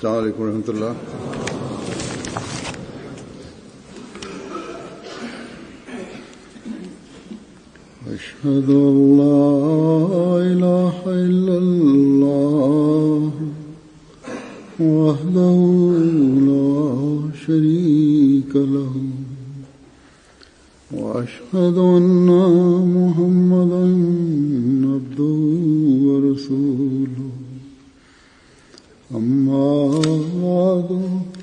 السلام عليكم ورحمة الله. أشهد أن لا إله إلا الله وحده لا شريك له وأشهد أن محمدا عبده ورسوله أما بعد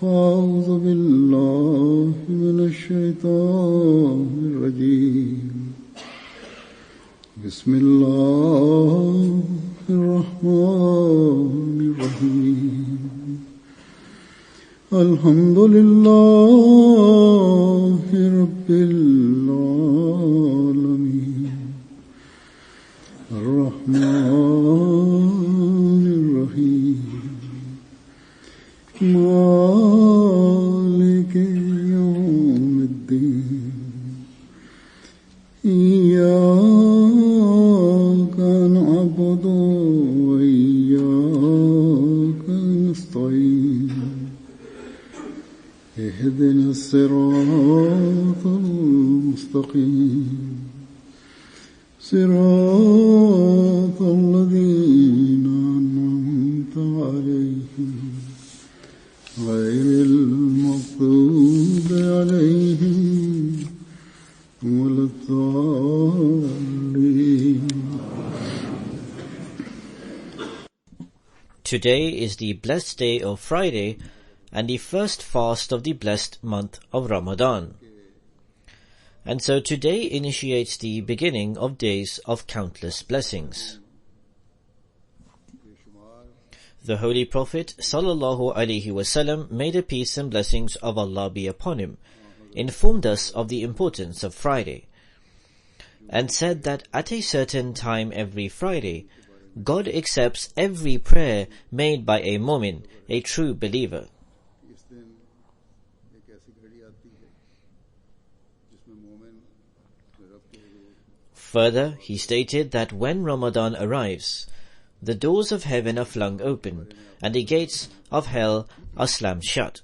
فأعوذ بالله من الشيطان الرجيم بسم الله الرحمن الرحيم الحمد لله رب العالمين الرحمن الرحيم مالك يوم الدين إياك نعبد وإياك نستعين اهدنا الصراط المستقيم صراط الذين أنعمت عليهم غير المغضوب عليهم ولا الضالين. Today is the blessed day of Friday and the first fast of the blessed month of Ramadan. And so today initiates the beginning of days of countless blessings. The Holy Prophet sallallahu alaihi wasallam, may the peace and blessings of Allah be upon him, informed us of the importance of Friday, and said that at a certain time every Friday, God accepts every prayer made by a mu'min, a true believer. Further, he stated that when Ramadan arrives, the doors of heaven are flung open, and the gates of hell are slammed shut.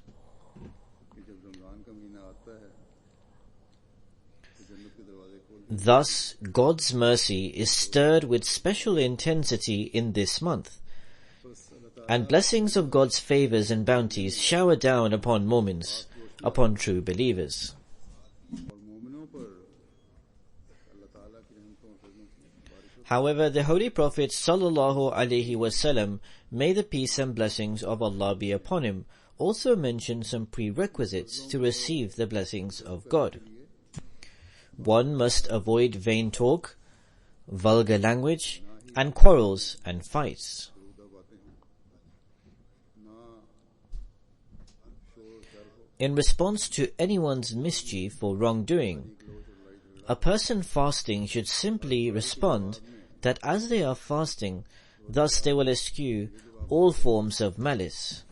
Thus, God's mercy is stirred with special intensity in this month, and blessings of God's favors and bounties shower down upon mu'mins, upon true believers. However, the Holy Prophet sallallahu alaihi wasallam, may the peace and blessings of Allah be upon him, also mentioned some prerequisites to receive the blessings of God. One must avoid vain talk, vulgar language, and quarrels and fights. In response to anyone's mischief or wrongdoing, a person fasting should simply respond that as they are fasting, thus they will eschew all forms of malice.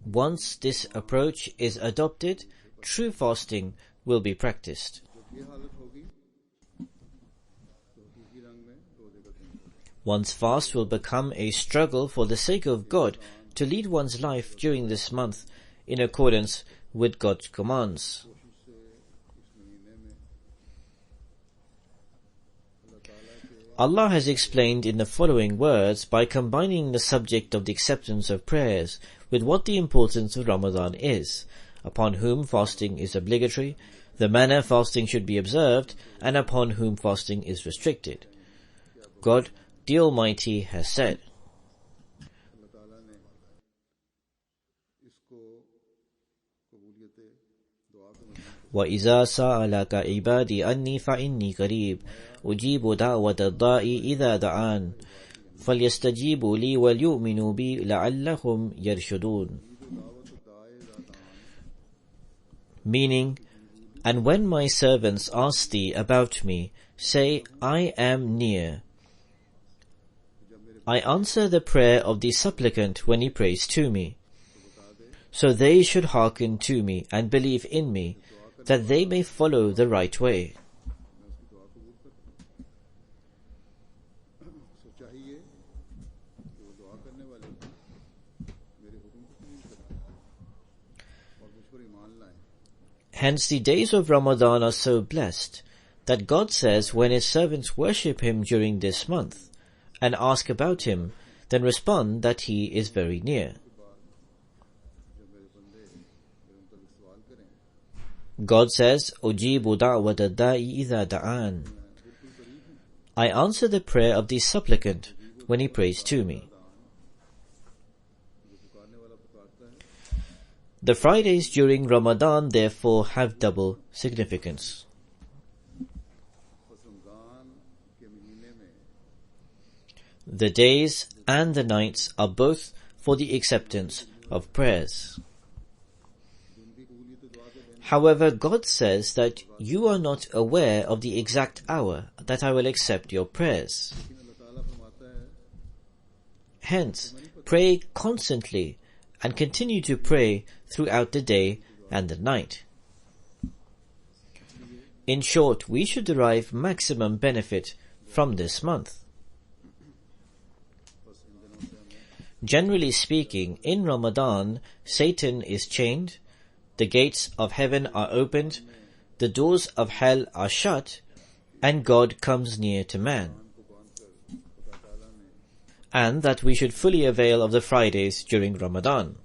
Once this approach is adopted, true fasting will be practiced. One's fast will become a struggle for the sake of God to lead one's life during this month in accordance with God's commands. Allah has explained in the following words by combining the subject of the acceptance of prayers with what the importance of Ramadan is, upon whom fasting is obligatory, the manner fasting should be observed, and upon whom fasting is restricted. God, the Almighty, has said, وَإِذَا سَأَلَكَ عِبَادِي أَنِّي فَإِنِّي قَرِيبٌ أُجِيبُ دَعْوَةَ الدَّاعِ إِذَا دَعَانِ فَلْيَسْتَجِيبُوا لِي وَلْيُؤْمِنُوا بِي لَعَلَّهُمْ يَرْشُدُونَ. Meaning, and when my servants ask thee about me, say, I am near. I answer the prayer of the supplicant when he prays to me. So they should hearken to me and believe in me, that they may follow the right way. सो चाहिए कि वो दुआ करने वाले मेरे हुक्म को कबूल करें और मुझ पर ईमान लाएं. Hence the days of Ramadan are so blessed that God says when his servants worship him during this month and ask about him, then respond that he is very near. God says, "Ujibu da'wata da'i idha da'an." I answer the prayer of the supplicant when he prays to me. The Fridays during Ramadan therefore have double significance. The days and the nights are both for the acceptance of prayers. However, God says that you are not aware of the exact hour that I will accept your prayers. Hence, pray constantly and continue to pray throughout the day and the night. In short, we should derive maximum benefit from this month. Generally speaking, in Ramadan, Satan is chained, the gates of heaven are opened, the doors of hell are shut, and God comes near to man. And that we should fully avail of the Fridays during Ramadan.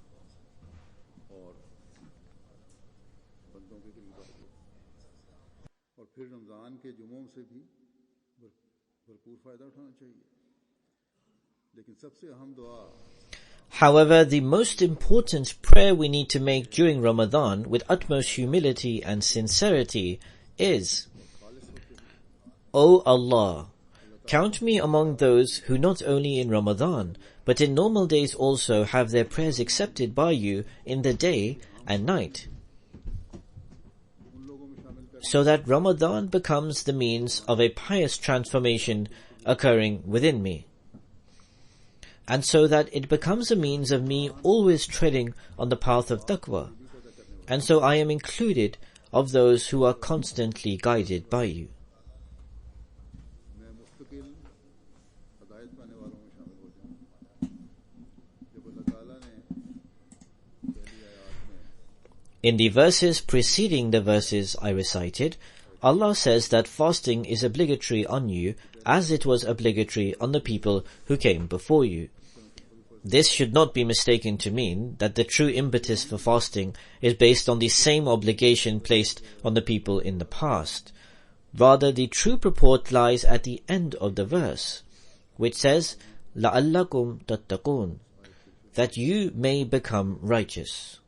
However, the most important prayer we need to make during Ramadan with utmost humility and sincerity is, O Allah, count me among those who not only in Ramadan, but in normal days also have their prayers accepted by you in the day and night, so that Ramadan becomes the means of a pious transformation occurring within me, and so that it becomes a means of me always treading on the path of taqwa, and so I am included of those who are constantly guided by you. In the verses preceding the verses I recited, Allah says that fasting is obligatory on you as it was obligatory on the people who came before you. This should not be mistaken to mean that the true impetus for fasting is based on the same obligation placed on the people in the past. Rather, the true purport lies at the end of the verse, which says, لَعَلَّكُمْ تَتَّقُونَ, that you may become righteous.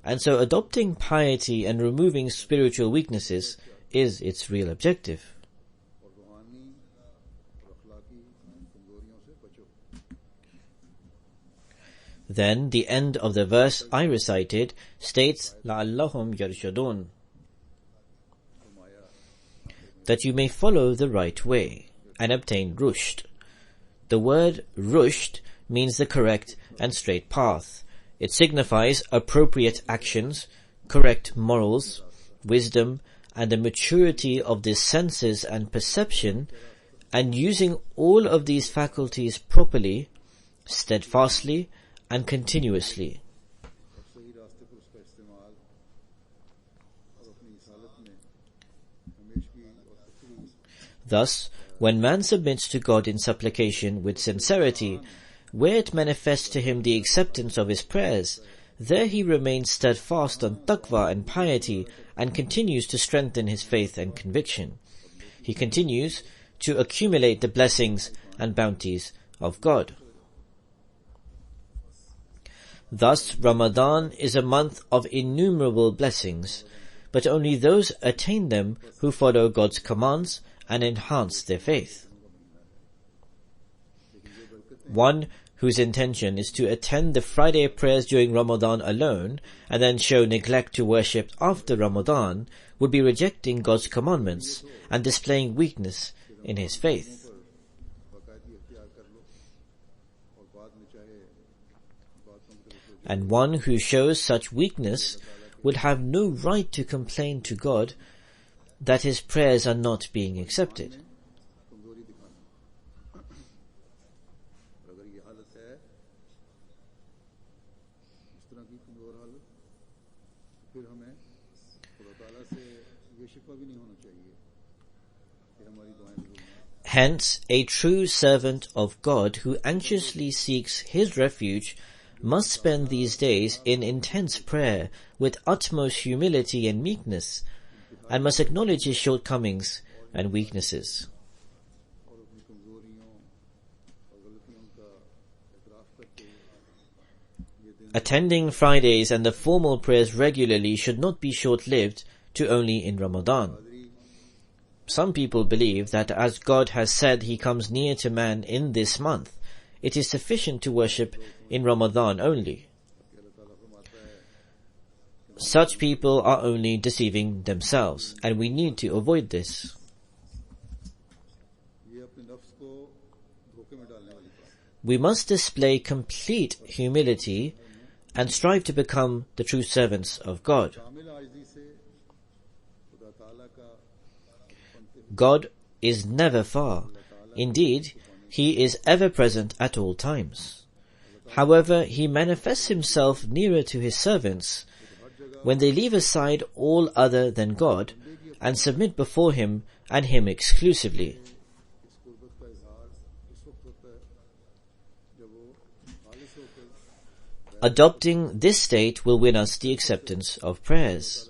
And so adopting piety and removing spiritual weaknesses is its real objective. Then the end of the verse I recited states, لَعَلَّهُمْ يَرْشُدُونَ, that you may follow the right way and obtain rushd. The word rushd means the correct and straight path. It signifies appropriate actions, correct morals, wisdom, and the maturity of the senses and perception, and using all of these faculties properly, steadfastly, and continuously. Thus, when man submits to God in supplication with sincerity, where it manifests to him the acceptance of his prayers, there he remains steadfast on taqwa and piety and continues to strengthen his faith and conviction. He continues to accumulate the blessings and bounties of God. Thus, Ramadan is a month of innumerable blessings, but only those attain them who follow God's commands and enhance their faith. One whose intention is to attend the Friday prayers during Ramadan alone and then show neglect to worship after Ramadan would be rejecting God's commandments and displaying weakness in his faith. And one who shows such weakness would have no right to complain to God that his prayers are not being accepted. कमजोरी दिखाना और अगर ये हालत है इस तरह की कमजोर हालत तो फिर हमें खुदा ताला से ये शिकवा भी नहीं होना चाहिए कि हमारी दुआएं कबूल ना हों। Hence, a true servant of God who anxiously seeks his refuge must spend these days in intense prayer with utmost humility and meekness, and must acknowledge his shortcomings and weaknesses. और अपनी कमजोरियों और गलतियों का इतराफ करते हुए ये दिन Attending Fridays and the formal prayers regularly should not be short-lived to only in Ramadan. Some people believe that as God has said he comes near to man in this month, it is sufficient to worship in Ramadan only. Such people are only deceiving themselves, and we need to avoid this. ये अपने नफ्स को धोखे में डालने वाली बात है। We must display complete humility and strive to become the true servants of God. शामिल आजिज़ी से खुदा ताला का God is never far. Indeed, he is ever present at all times. However, he manifests himself nearer to his servants when they leave aside all other than God and submit before him and him exclusively. इस कुर्बत का इजहार इस वक्त होता है जब वो खालिस होकर Adopting this state will win us the acceptance of prayers.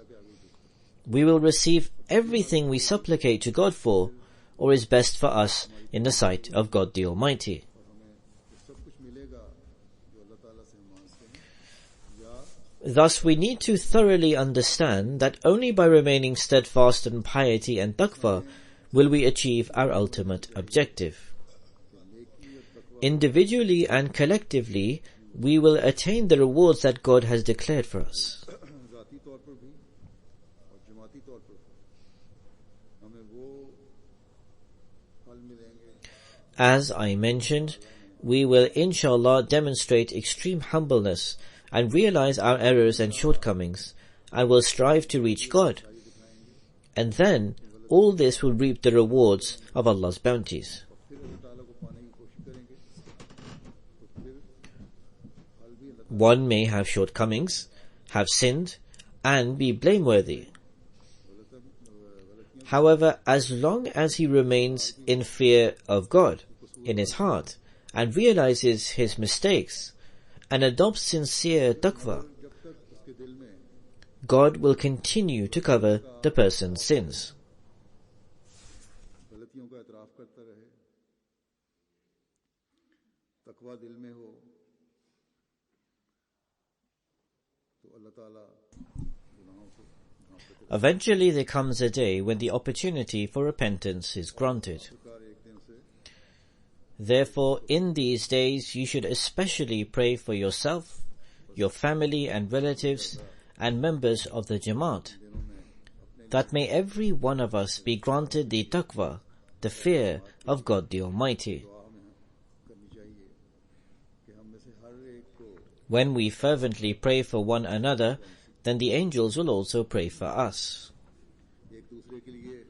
We will receive everything we supplicate to God for, or is best for us in the sight of God the Almighty. हमें सब कुछ मिलेगा जो अल्लाह ताला से हम मांगते हैं या Thus we need to thoroughly understand that only by remaining steadfast in piety and taqwa will we achieve our ultimate objective. Individually and collectively, we will attain the rewards that God has declared for us. ज़ाती तौर पर भी और जमाती तौर पर भी हमें वो फल मिलेंगे As I mentioned, we will inshallah demonstrate extreme humbleness and realize our errors and shortcomings, and will strive to reach God. And then, all this will reap the rewards of Allah's bounties. फिर अल्लाह ताला को पाने की कोशिश करेंगे तो फिर फल भी अल्लाह One may have shortcomings, have sinned, and be blameworthy. However, as long as he remains in fear of God in his heart and realizes his mistakes and adopts sincere taqwa, जब तक उसके दिल में God will continue to cover the person's sins. गलतियों का इतराफ करता रहे तकवा दिल में हो तो अल्लाह ताला गुनाहों से माफ करते हैं। Eventually there comes a day when the opportunity for repentance is granted. सरकार एक दिन से Therefore, in these days you should especially pray for yourself, your family and relatives, and members of the Jamaat, that may every one of us be granted the taqwa, the fear of God the Almighty. दुआ हमें करनी चाहिए कि हम में से हर एक को When we fervently pray for one another, then the angels will also pray for us. एक दूसरे के लिए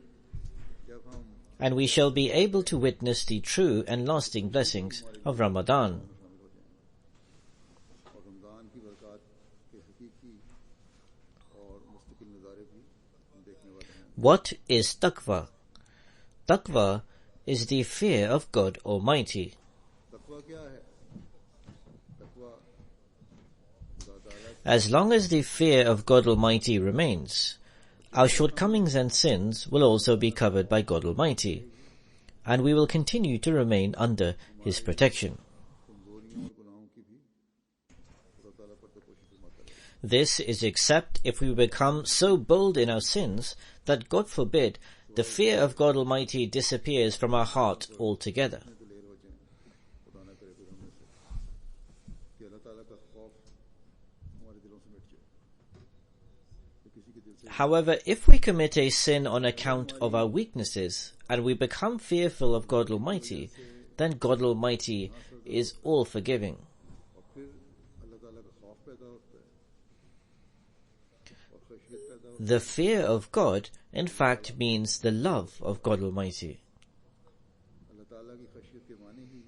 जब हम And we shall be able to witness the true and lasting blessings of Ramadan. और रमज़ान की बरक़ात के हकीकी और मुस्तकिल नज़ारे भी हम देखने वाले हैं। What is taqwa? Taqwa is the fear of God Almighty. तकवा क्या है? तकवा खुदा ताला As long as the fear of God Almighty remains, our shortcomings and sins will also be covered by God Almighty, and we will continue to remain under His protection. कमजोरियों और गुनाहों की भी खुदा ताला पर तो कोशिश फरमाता है। This is except if we become so bold in our sins that, God forbid, the fear of God Almighty disappears from our heart altogether. तो लेर हो जाएं, खुदा ना करे फिर हमें से कि अल्लाह ताला का खौफ हमारे दिलों से मिट जाए। तो किसी के दिल से However, if we commit a sin on account of our weaknesses and we become fearful of God Almighty, then God Almighty is all forgiving. और फिर अल्लाह ताला का खौफ पैदा होता है और खशियत पैदा the fear of God in fact means the love of God Almighty. अल्लाह ताला की खशियत के माने ही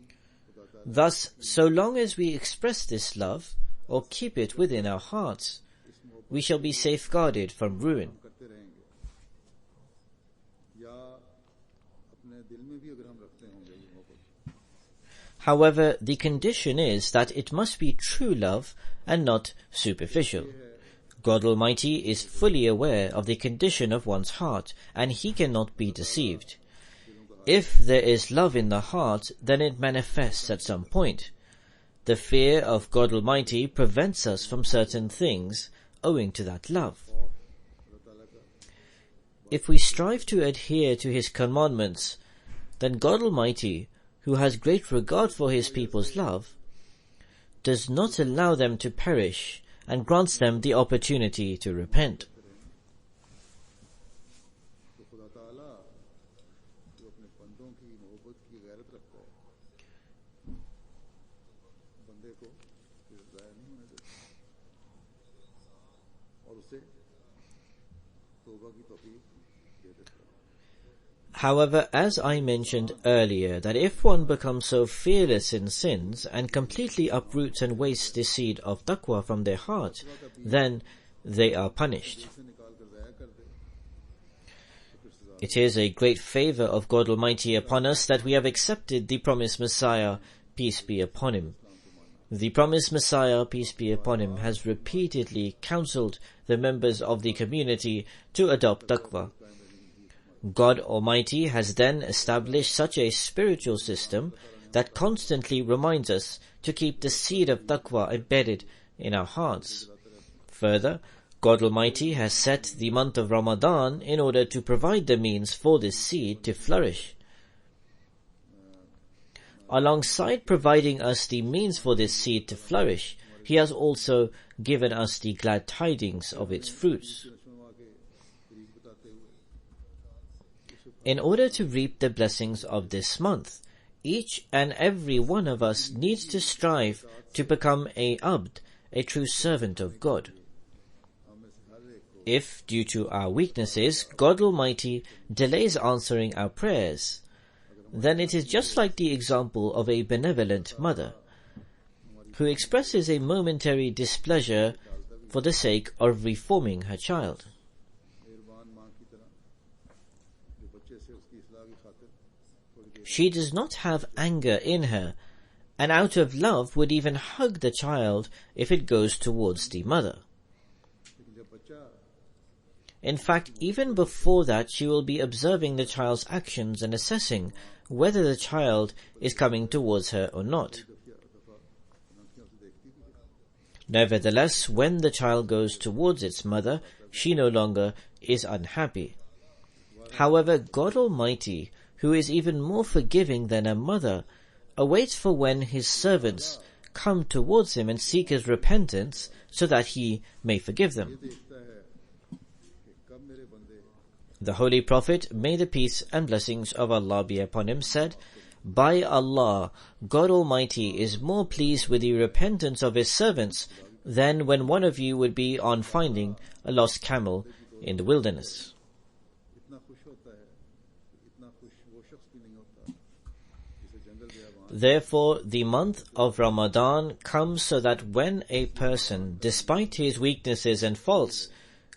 खुदा ताला Thus, so long as we express this love or keep it within our hearts, we shall be safeguarded from ruin. करते रहेंगे या अपने दिल में भी अगर हम रखते होंगे ये मोहब्बत However, the condition is that it must be true love and not superficial. God Almighty is fully aware of the condition of one's heart, and He cannot be deceived. If there is love in the heart, then it manifests at some point. The fear of God Almighty prevents us from certain things owing to that love. If we strive to adhere to His commandments, then God Almighty, who has great regard for His people's love, does not allow them to perish and grants them the opportunity to repent. तो खुदा ताला जो अपने बंदों की मोहब्बत की गैरत रखता है बंदे को फिर ज़ाया नहीं होने देता और उसे तौबा की तौफीक दे देता है. However, as I mentioned earlier, that if one becomes so fearless in sins and completely uproots and wastes the seed of taqwa from their heart, then they are punished. उसे निकाल कर ज़ाया कर दे It is a great favor of God Almighty upon us that we have accepted the promised Messiah, peace be upon him. The promised Messiah, peace be upon him, has repeatedly counseled the members of the community to adopt taqwa. God Almighty has then established such a spiritual system that constantly reminds us to keep the seed of taqwa embedded in our hearts. Further, God Almighty has set the month of Ramadan in order to provide the means for this seed to flourish. Alongside providing us the means for this seed to flourish, He has also given us the glad tidings of its fruits. In order to reap the blessings of this month, each and every one of us needs to strive to become a abd, a true servant of God. If, due to our weaknesses, God Almighty delays answering our prayers, then it is just like the example of a benevolent mother, who expresses a momentary displeasure for the sake of reforming her child. मेहरबान माँ की तरह जो बच्चे से उसकी इस्लाह की खातिर थोड़ी देर She does not have anger in her, and out of love would even hug the child if it goes towards the mother. लेकिन जब बच्चा In fact, even before that, she will be observing the child's actions and assessing whether the child is coming towards her or not. आंखियों से देखती भी है Nevertheless, when the child goes towards its mother, she no longer is unhappy. However, God Almighty, who is even more forgiving than a mother, awaits for when His servants come towards Him and seek His repentance so that He may forgive them. देखता है कि कब मेरे बंदे The Holy Prophet, may the peace and blessings of Allah be upon him, said, "By Allah, God Almighty is more pleased with the repentance of His servants than when one of you would be on finding a lost camel in the wilderness." इतना खुश होता है इतना खुश वो शख्स भी नहीं होता जिसे जंगल बियाबान Therefore, the month of Ramadan comes so that when a person, despite his weaknesses and faults,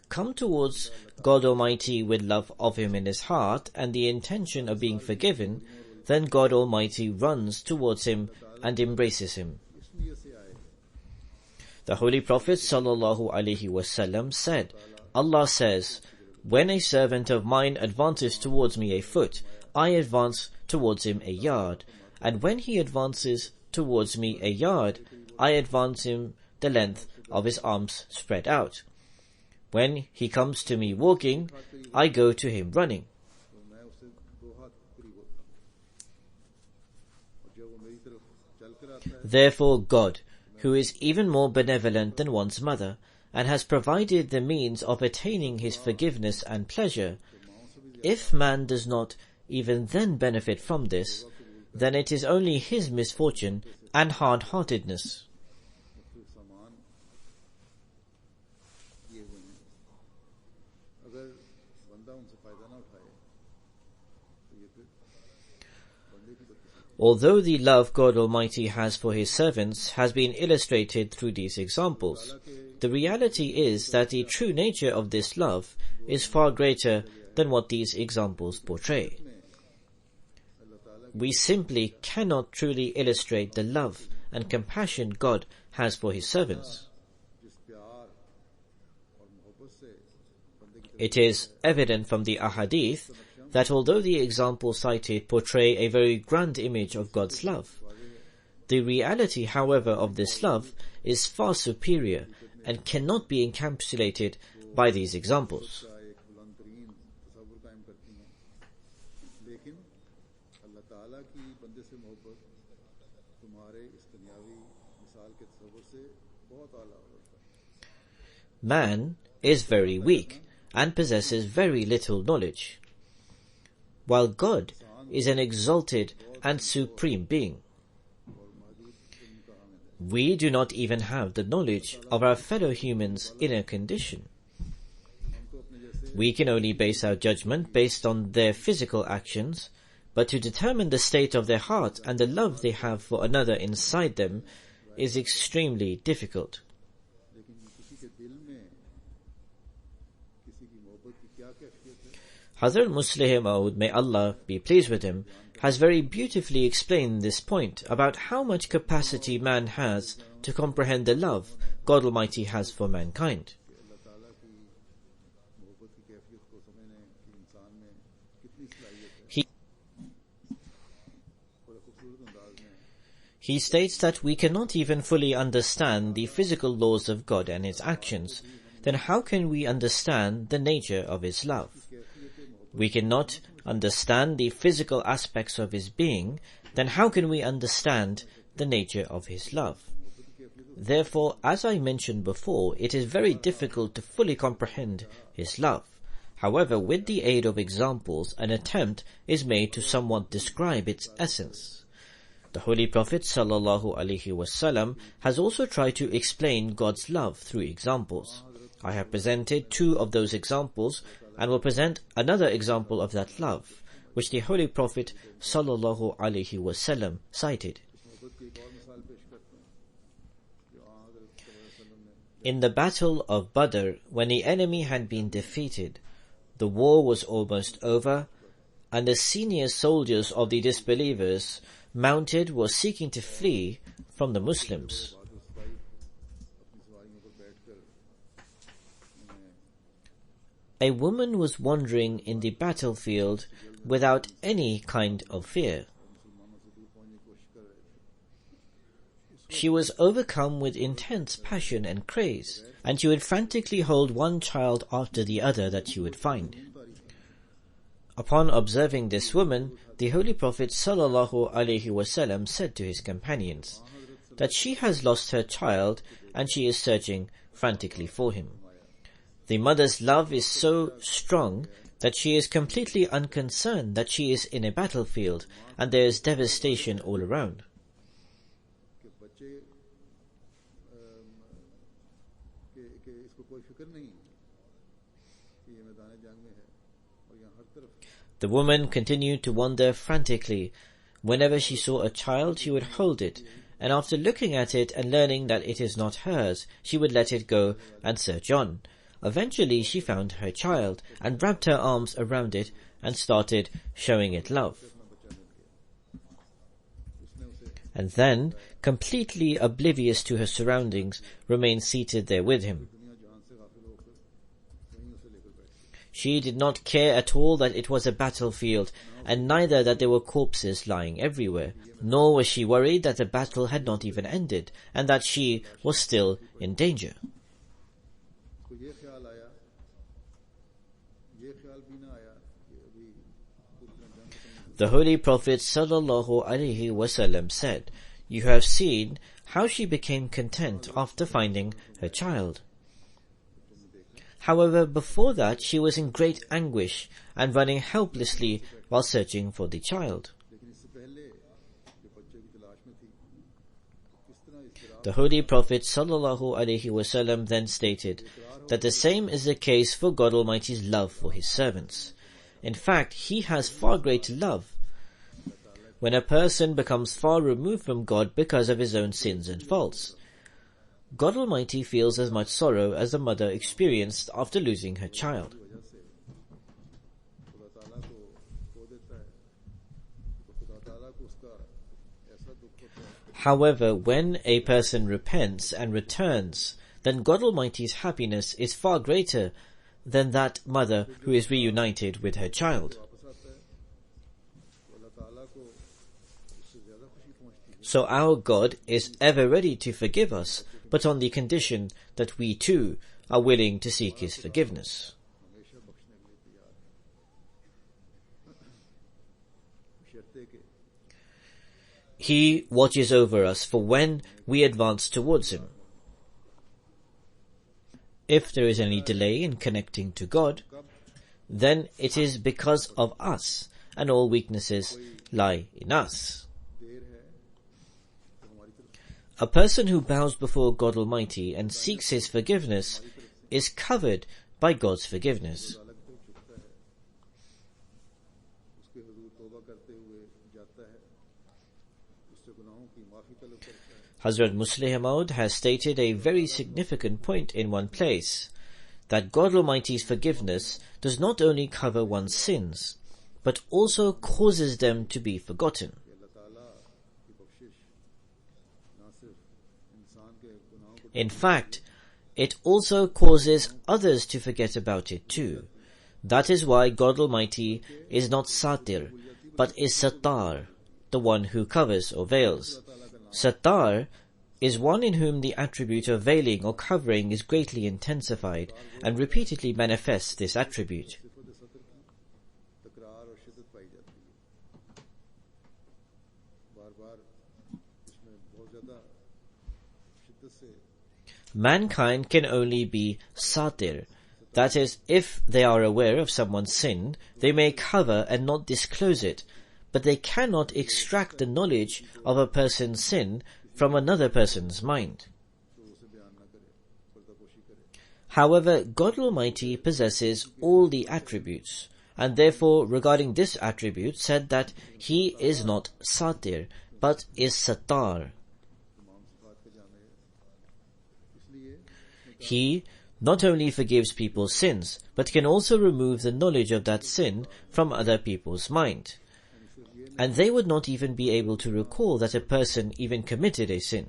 come towards God Almighty with love of Him in his heart and the intention of being forgiven, then God Almighty runs towards him and embraces him. इस नियत से आए The Holy Prophet ﷺ said, Allah says, "When a servant of mine advances towards me a foot, I advance towards him a yard, and when he advances towards me a yard, I advance him the length of his arms spread out. When he comes to me walking, I go to him running." तो मैं उससे दो हाथ करीब होता हूँ और जब वो मेरी तरफ चल कर आता है Therefore God, who is even more benevolent than one's mother, and has provided the means of attaining His forgiveness and pleasure, if man does not even then benefit from this, then it is only his misfortune and hard-heartedness. मुख्तलिफ सामान किए हुए हैं Although the love God Almighty has for His servants has been illustrated through these examples, the reality is that the true nature of this love is far greater than what these examples portray. We simply cannot truly illustrate the love and compassion God has for His servants. It is evident from the ahadith that although the examples cited portray a very grand image of God's love, the reality, however, of this love is far superior and cannot be encapsulated by these examples. Man is very weak and possesses very little knowledge, while God is an exalted and supreme being. We do not even have the knowledge of our fellow humans' inner condition. We can only base our judgment based on their physical actions, but to determine the state of their heart and the love they have for another inside them is extremely difficult. Hazrat Muslih Maud, may Allah be pleased with him, has very beautifully explained this point about how much capacity man has to comprehend the love God Almighty has for mankind. He states that we cannot even fully understand the physical laws of God and His actions. Then how can we understand the nature of His love? We cannot understand the physical aspects of His being, then how can we understand the nature of His love? Therefore, as I mentioned before, it is very difficult to fully comprehend His love. However, with the aid of examples, an attempt is made to somewhat describe its essence. The Holy Prophet ﷺ has also tried to explain God's love through examples. I have presented 2 of those examples and will present another example of that love, which the Holy Prophet ﷺ cited. In the Battle of Badr, when the enemy had been defeated, the war was almost over, and the senior soldiers of the disbelievers, mounted, were seeking to flee from the Muslims. A woman was wandering in the battlefield without any kind of fear. She was overcome with intense passion and craze, and she would frantically hold one child after the other that she would find. Upon observing this woman, the Holy Prophet ﷺ said to his companions that she has lost her child and she is searching frantically for him. The mother's love is so strong that she is completely unconcerned that she is in a battlefield and there is devastation all around. The woman continued to wander frantically. Whenever she saw a child, she would hold it, and after looking at it and learning that it is not hers, she would let it go and search on. Eventually she found her child and wrapped her arms around it and started showing it love. And then, completely oblivious to her surroundings, remained seated there with him. She did not care at all that it was a battlefield, and neither that there were corpses lying everywhere, nor was she worried that the battle had not even ended, and that she was still in danger. The Holy Prophet ﷺ said, "You have seen how she became content after finding her child. However, before that she was in great anguish and running helplessly while searching for the child." The Holy Prophet ﷺ then stated that the same is the case for God Almighty's love for His servants. In fact, He has far greater love when a person becomes far removed from God because of his own sins and faults. God Almighty feels as much sorrow as the mother experienced after losing her child. However, when a person repents and returns, then God Almighty's happiness is far greater than that mother who is reunited with her child. So our God is ever ready to forgive us, but on the condition that we too are willing to seek His forgiveness. He watches over us for when we advance towards Him. If there is any delay in connecting to God, then it is because of us, and all weaknesses lie in us. A person who bows before God Almighty and seeks His forgiveness is covered by God's forgiveness. Hazrat Musleh Maud has stated a very significant point in one place, that God Almighty's forgiveness does not only cover one's sins, but also causes them to be forgotten. In fact, it also causes others to forget about it too. That is why God Almighty is not Satir, but is Sattar, the one who covers or veils. Sattar is one in whom the attribute of veiling or covering is greatly intensified and repeatedly manifests this attribute. Mankind can only be Satir. That is, if they are aware of someone's sin, they may cover and not disclose it, but they cannot extract the knowledge of a person's sin from another person's mind. However, God Almighty possesses all the attributes, and therefore regarding this attribute said that He is not Satir, but is Sattar. He not only forgives people's sins, but can also remove the knowledge of that sin from other people's mind. And they would not even be able to recall that a person even committed a sin.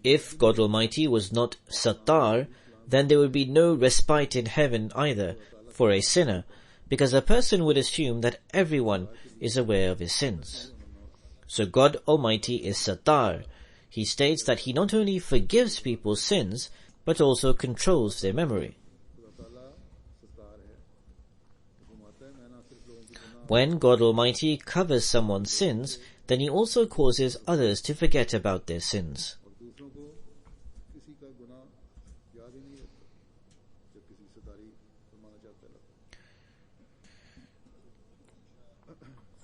If God Almighty was not Sattar, then there would be no respite in heaven either for a sinner, because a person would assume that everyone is aware of his sins. So God Almighty is Sattar. He states that He not only forgives people's sins, but also controls their memory. When God Almighty covers someone's sins, then He also causes others to forget about their sins.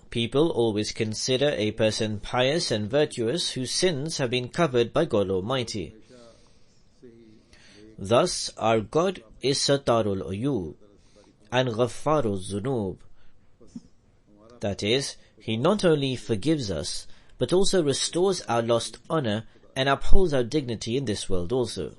People always consider a person pious and virtuous whose sins have been covered by God Almighty. Thus, our God is Sattarul Uyub and Ghaffarul Zunub. That is, He not only forgives us, but also restores our lost honor and upholds our dignity in this world also.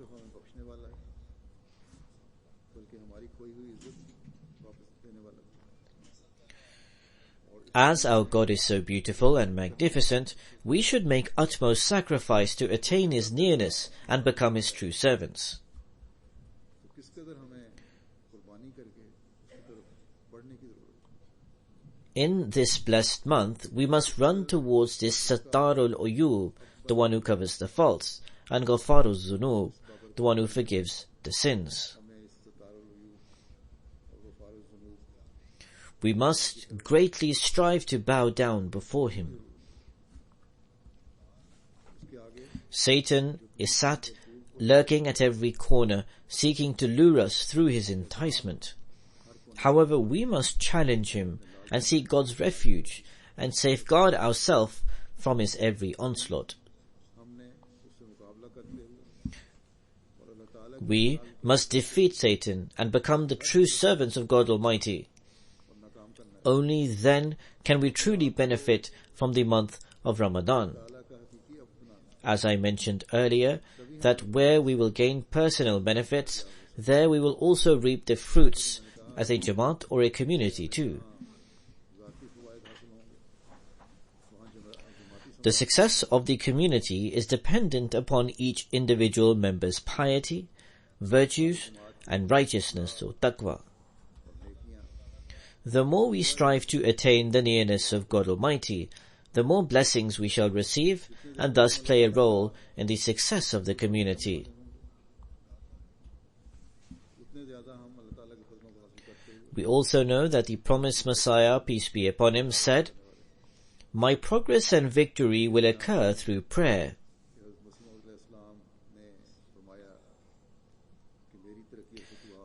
As our God is so beautiful and magnificent, we should make utmost sacrifice to attain His nearness and become His true servants. In this blessed month, we must run towards this Sattarul Uyub, the one who covers the faults, and Ghaffarul Zunub, the one who forgives the sins. We must greatly strive to bow down before Him. Satan is sat lurking at every corner, seeking to lure us through his enticement. However, we must challenge him and seek God's refuge and safeguard ourselves from his every onslaught. We must defeat Satan and become the true servants of God Almighty. Only then can we truly benefit from the month of Ramadan. As I mentioned earlier, that where we will gain personal benefits, there we will also reap the fruits as a Jamaat or a community too. The success of the community is dependent upon each individual member's piety, virtues, and righteousness or taqwa. The more we strive to attain the nearness of God Almighty, the more blessings we shall receive and thus play a role in the success of the community. We also know that the promised Messiah, peace be upon him, said, "My progress and victory will occur through prayer."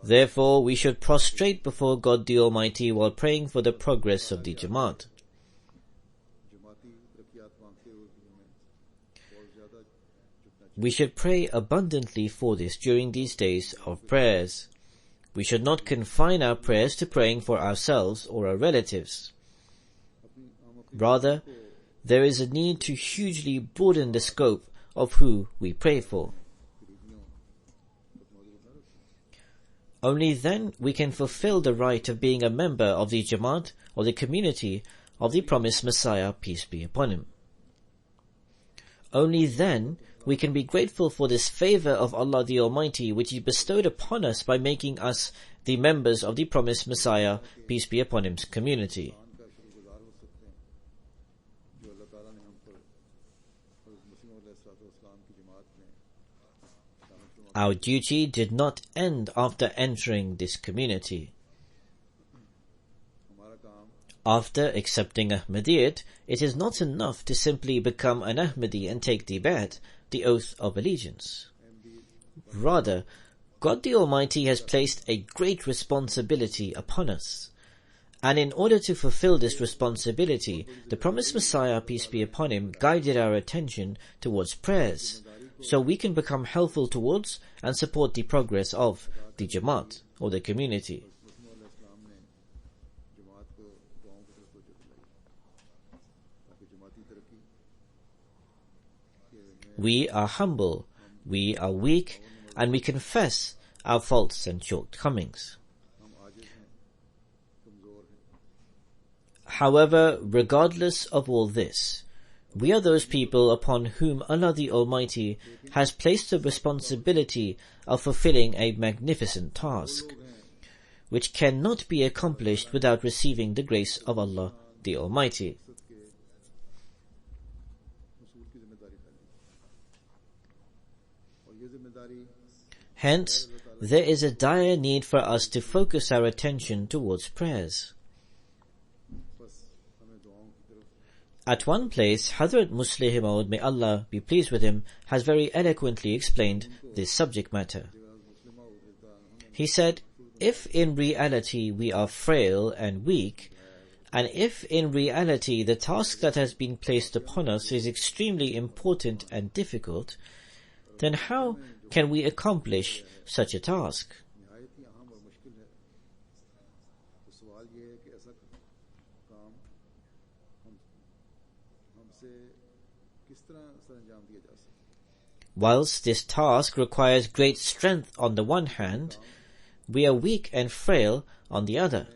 Therefore, we should prostrate before God the Almighty while praying for the progress of the Jamaat. We should pray abundantly for this during these days of prayers. We should not confine our prayers to praying for ourselves or our relatives. Rather, there is a need to hugely broaden the scope of who we pray for. Only then we can fulfill the right of being a member of the Jamaat or the community of the promised Messiah, peace be upon him. Only then we can be grateful for this favor of Allah the Almighty which He bestowed upon us by making us the members of the promised Messiah, peace be upon him's community. Our duty did not end after entering this community. After accepting Ahmadiyyat, it is not enough to simply become an Ahmadi and take the bay'at, the oath of allegiance. Rather, God the Almighty has placed a great responsibility upon us. And in order to fulfill this responsibility, the promised Messiah, peace be upon him, guided our attention towards prayers, so we can become helpful towards and support the progress of the Jamaat or the community. We are humble, we are weak, and we confess our faults and shortcomings. However, regardless of all this, we are those people upon whom Allah the Almighty has placed the responsibility of fulfilling a magnificent task, which cannot be accomplished without receiving the grace of Allah the Almighty. Hence, there is a dire need for us to focus our attention towards prayers. At one place, Hazrat Muslih Maud, may Allah be pleased with him, has very eloquently explained this subject matter. He said, if in reality we are frail and weak, and if in reality the task that has been placed upon us is extremely important and difficult, then how can we accomplish such a task? Whilst this task requires great strength on the one hand, we are weak and frail on the other.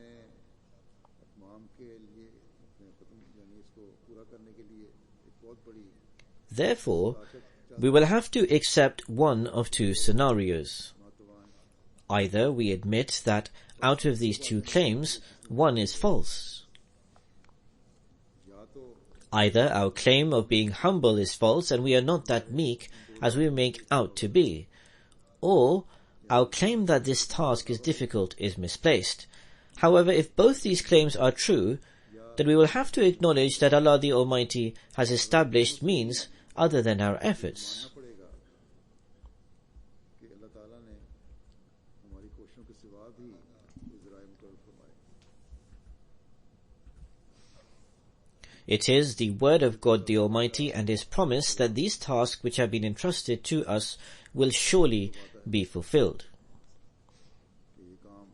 Therefore, we will have to accept one of two scenarios. Either we admit that out of these two claims, one is false. Either our claim of being humble is false and we are not that meek as we make out to be, or our claim that this task is difficult is misplaced. However, if both these claims are true, then we will have to acknowledge that Allah the Almighty has established means other than our efforts. It is the word of God the Almighty and His promise that these tasks which have been entrusted to us will surely be fulfilled. कि ये काम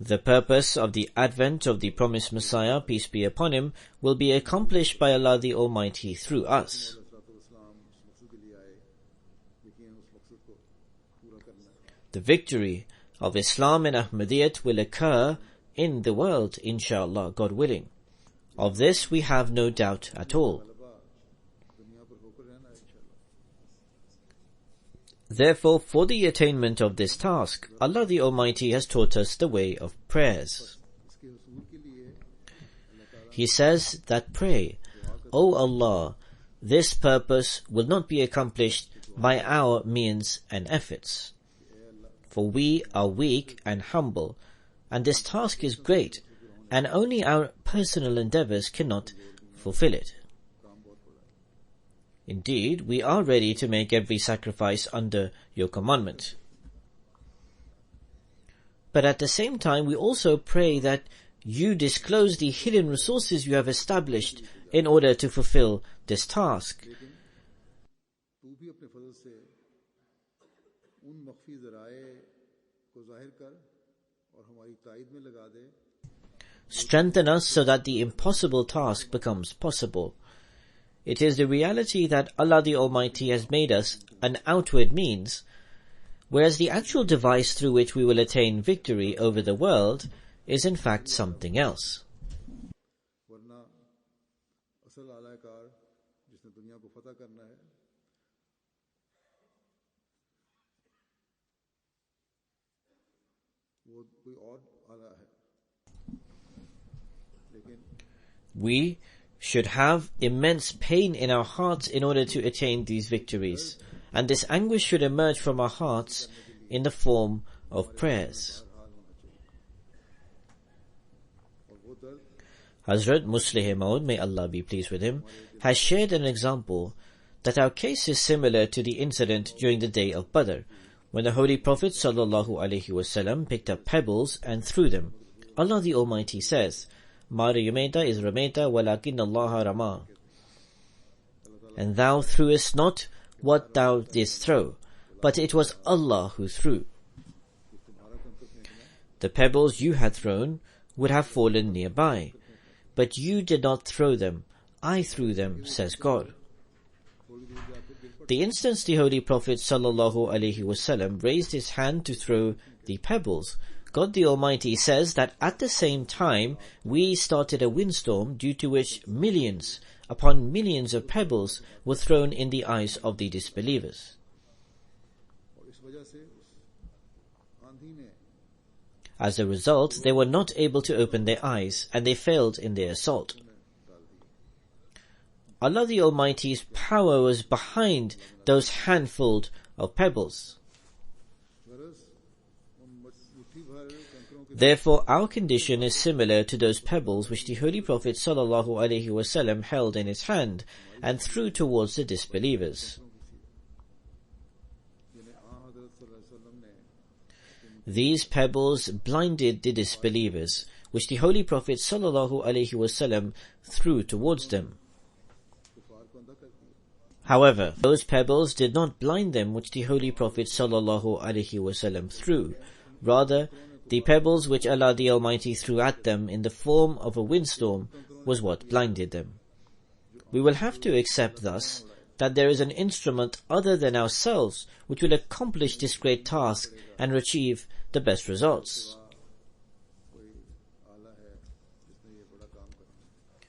The purpose of the advent of the promised Messiah, peace be upon him, will be accomplished by Allah the Almighty through us. इस्लाम उस मकसद के लिए आए, लेकिन उस मकसद को पूरा करना है। The victory of Islam and Ahmadiyyat will occur in the world, inshallah, God willing. Of this we have no doubt at all. गलबा दुनिया पर होकर रहना है इंशाल्लाह। Therefore, for the attainment of this task, Allah the Almighty has taught us the way of prayers. इसके हुसूल के लिए अल्लाह ताला He says that pray, O Allah, this purpose will not be accomplished by our means and efforts. For we are weak and humble, and this task is great, and only our personal endeavors cannot fulfill it. काम बहुत बड़ा है। Indeed, we are ready to make every sacrifice under your commandment. But at the same time, we also pray that you disclose the hidden resources you have established in order to fulfill this task. लेकिन तू भी अपने फजल से उन मख्फी ज़राए को जाहिर कर और हमारी ताईद में लगा दे Strengthen us so that the impossible task becomes possible. It is the reality that Allah the Almighty has made us an outward means, whereas the actual device through which we will attain victory over the world is in fact something else. वरना असल आलाकार जिसने दुनिया को फतह करना है वो कोई और आला है। लेकिन We should have immense pain in our hearts in order to attain these victories, and this anguish should emerge from our hearts in the form of prayers. और वो दर्द Hazrat Muslih Maud, may Allah be pleased with him, has shared an example that our case is similar to the incident during the day of Badr, when the Holy Prophet ﷺ picked up pebbles and threw them. Allah the Almighty says, "Ma rumeta is rumeta walakin Allah rama." And thou threwest not what thou didst throw, but it was Allah who threw. The pebbles you had thrown would have fallen nearby, but you did not throw them, I threw them, says God. The instant the Holy Prophet ﷺ raised his hand to throw the pebbles, God the Almighty says that at the same time we started a windstorm due to which millions upon millions of pebbles were thrown in the eyes of the disbelievers. और इस वजह से उस आंधी ने As a result, they were not able to open their eyes, and they failed in their assault. Allah the Almighty's power was behind those handful of pebbles. गरज उन मुट्ठी भर कंकरों के Therefore, our condition is similar to those pebbles which the Holy Prophet ﷺ held in his hand and threw towards the disbelievers. जिन्हें हज़रत सल्लल्लाहु अलैहि वसल्लम ने These pebbles blinded the disbelievers, which the Holy Prophet ﷺ threw towards them. कुफार को अंधा कर दिया। However, those pebbles did not blind them which the Holy Prophet ﷺ threw. Rather, the pebbles which Allah the Almighty threw at them in the form of a windstorm was what blinded them. We will have to accept thus that there is an instrument other than ourselves which will accomplish this great task and achieve the best results. कोई आला है जिसने ये बड़ा काम करना है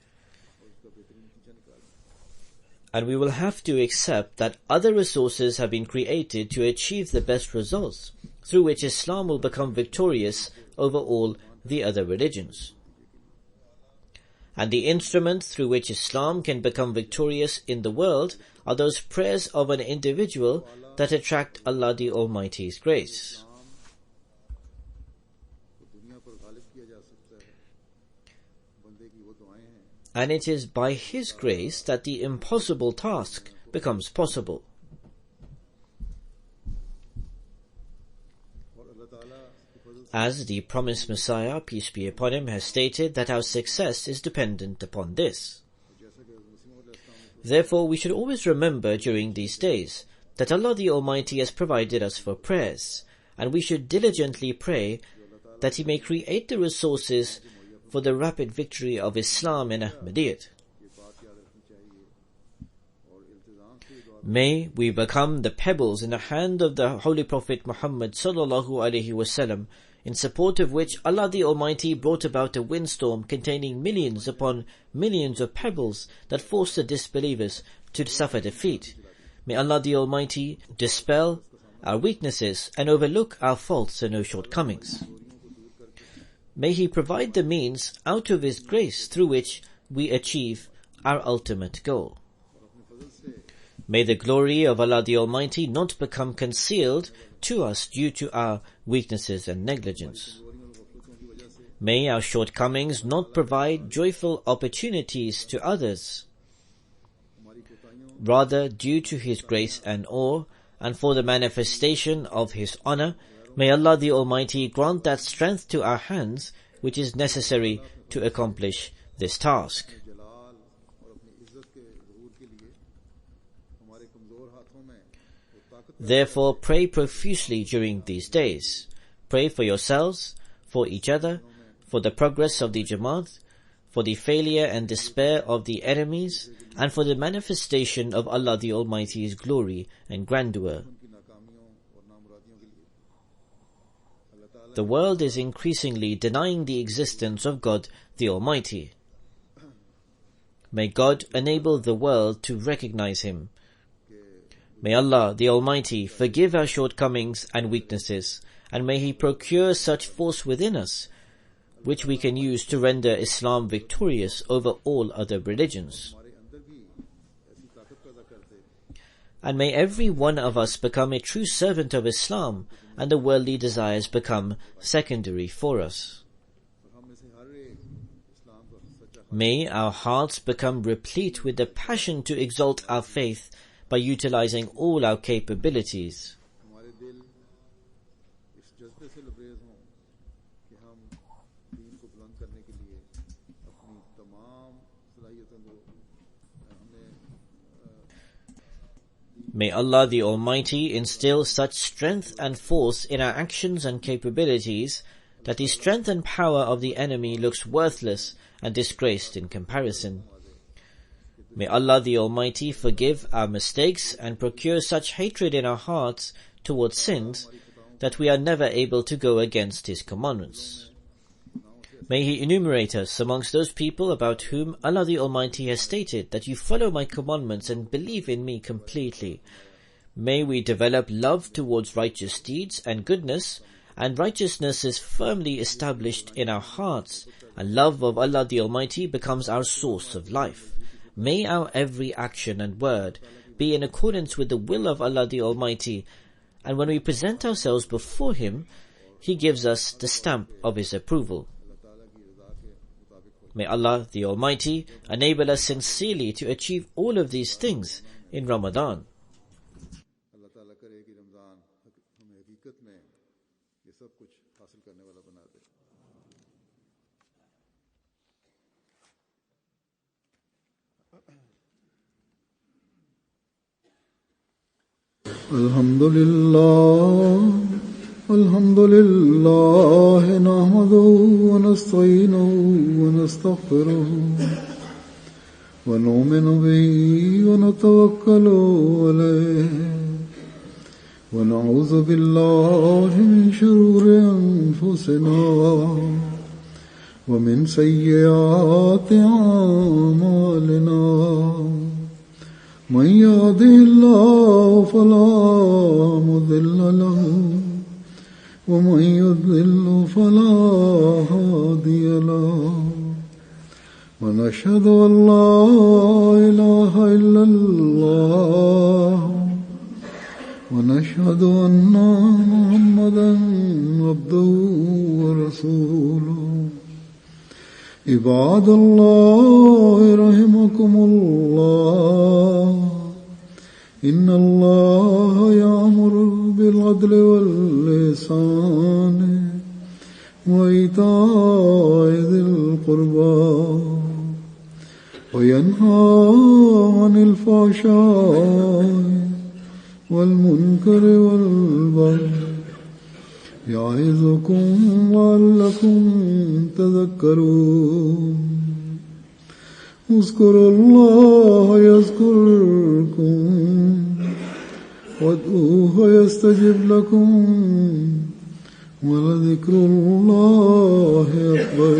और उसका बेहतरीन नतीजा निकालना है। And we will have to accept that other resources have been created to achieve the best results, through which Islam will become victorious over all the other religions. And the instrument through which Islam can become victorious in the world are those prayers of an individual that attract Allah the Almighty's grace. तो दुनिया पर गालिब किया जा सकता है बंदे की वो दुआएं हैं And it is by His grace that the impossible task becomes possible. और अल्लाह ताला की फजल से As the promised Messiah, peace be upon him, has stated that our success is dependent upon this. जैसा कि हज़रत मसीह मौऊद अलैहिस्सलाम ने Therefore, we should always remember during these days that Allah the Almighty has provided us for prayers, and we should diligently pray that He may create the resources for the rapid victory of Islam and Ahmadiyyat. May we become the pebbles in the hand of the Holy Prophet Muhammad sallallahu alaihi wasallam, in support of which Allah the Almighty brought about a windstorm containing millions upon millions of pebbles that forced the disbelievers to suffer defeat. May Allah the Almighty dispel our weaknesses and overlook our faults and our shortcomings. May He provide the means out of His grace through which we achieve our ultimate goal. May the glory of Allah the Almighty not become concealed to us due to our weaknesses and negligence. May our shortcomings not provide joyful opportunities to others. Rather, due to His grace and awe, and for the manifestation of His honor, may Allah the Almighty grant that strength to our hands which is necessary to accomplish this task. Therefore, pray profusely during these days. Pray for yourselves, for each other, for the progress of the Jamaat, for the failure and despair of the enemies, and for the manifestation of Allah the Almighty's glory and grandeur. The world is increasingly denying the existence of God the Almighty. May God enable the world to recognize Him. May Allah the Almighty forgive our shortcomings and weaknesses, and may He procure such force within us, which we can use to render Islam victorious over all other religions. And may every one of us become a true servant of Islam, and the worldly desires become secondary for us. May our hearts become replete with the passion to exalt our faith by utilizing all our capabilities. May Allah the Almighty instill such strength and force in our actions and capabilities that the strength and power of the enemy looks worthless and disgraced in comparison. May Allah the Almighty forgive our mistakes and procure such hatred in our hearts towards sins that we are never able to go against His commandments. May He enumerate us amongst those people about whom Allah the Almighty has stated that you follow my commandments and believe in me completely. May we develop love towards righteous deeds and goodness, and righteousness is firmly established in our hearts, and love of Allah the Almighty becomes our source of life. May our every action and word be in accordance with the will of Allah the Almighty, and when we present ourselves before Him, He gives us the stamp of His approval. May Allah the Almighty enable us sincerely to achieve all of these things in Ramadan. Alhamdulillah, nahmaduhu wa nasta'inuhu wa nastaghfiruh wa nu'minu bihi wa natawakkalu alayhi wa na'udhu billahi min shururi anfusina wa min sayyiati a'malina. من يهده الله فلا مضل له ومن يضلل فلا هادي له ونشهد أن لا إله إلا الله ونشهد أن محمدا عبده ورسوله عباد الله رحمكم الله إن الله يأمر بالعدل والإحسان وإيتاء ذي القربى وينهى عن الفحشاء والمنكر والبغي يعظكم لعلكم تذكرون اذكروا الله يذكركم وادعوه يستجب لكم ولذكر الله أكبر